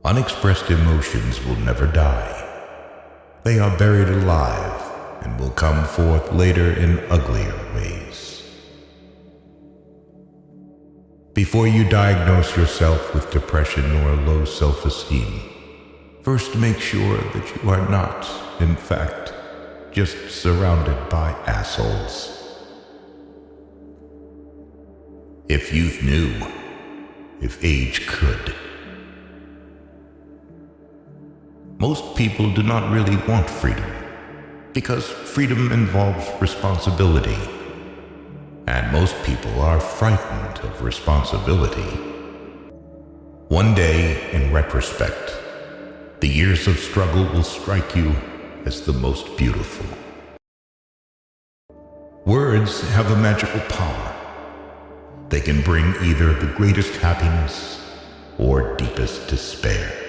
Unexpressed emotions will never die. They are buried alive and will come forth later in uglier ways. Before you diagnose yourself with depression or low self-esteem, first make sure that you are not, in fact, just surrounded by assholes. If youth knew, if age could. Most people do not really want freedom, because freedom involves responsibility, and most people are frightened of responsibility. One day, in retrospect, the years of struggle will strike you as the most beautiful. Words have a magical power. They can bring either the greatest happiness or deepest despair.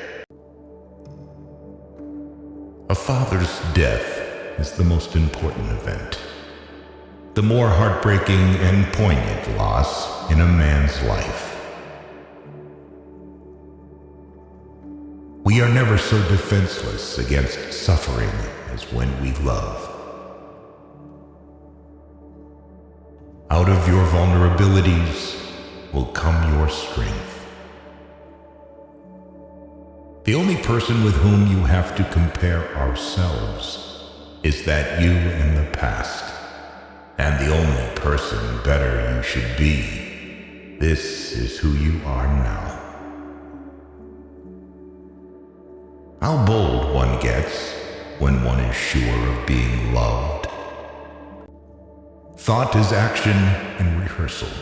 A father's death is the most important event, the more heartbreaking and poignant loss in a man's life. We are never so defenseless against suffering as when we love. Out of your vulnerabilities will come your strength. The only person with whom you have to compare ourselves is that you in the past, and the only person better you should be. This is who you are now. How bold one gets when one is sure of being loved. Thought is action and rehearsal.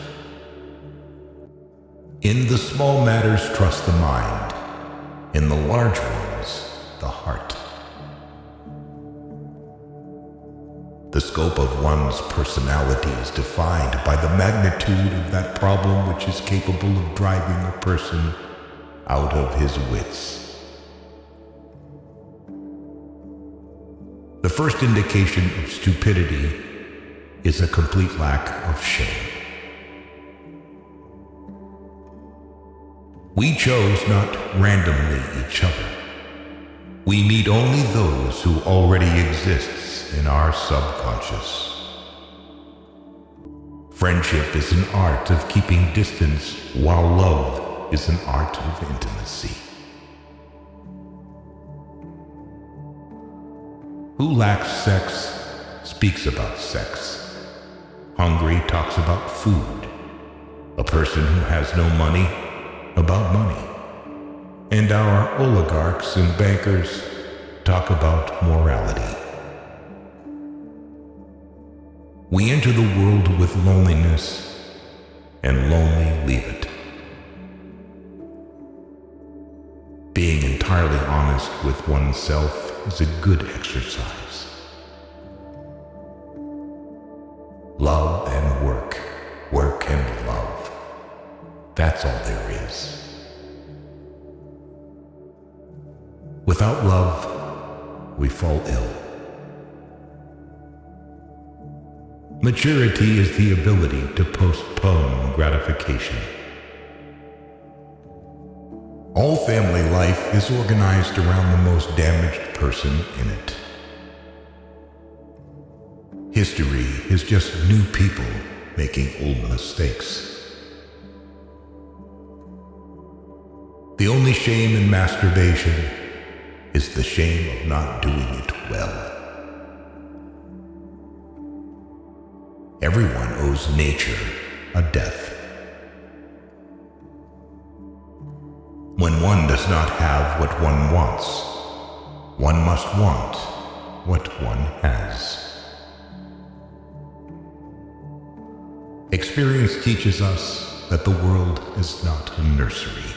In the small matters, trust the mind. In the large ones, the heart. The scope of one's personality is defined by the magnitude of that problem which is capable of driving a person out of his wits. The first indication of stupidity is a complete lack of shame. We chose not randomly each other. We meet only those who already exists in our subconscious. Friendship is an art of keeping distance, while love is an art of intimacy. Who lacks sex speaks about sex. Hungry talks about food. A person who has no money about money. And our oligarchs and bankers talk about morality. We enter the world with loneliness and lonely leave it. Being entirely honest with oneself is a good exercise. Love and work, work and love. That's all there is. Without love, we fall ill. Maturity is the ability to postpone gratification. All family life is organized around the most damaged person in it. History is just new people making old mistakes. The only shame in masturbation is the shame of not doing it well. Everyone owes nature a death. When one does not have what one wants, one must want what one has. Experience teaches us that the world is not a nursery.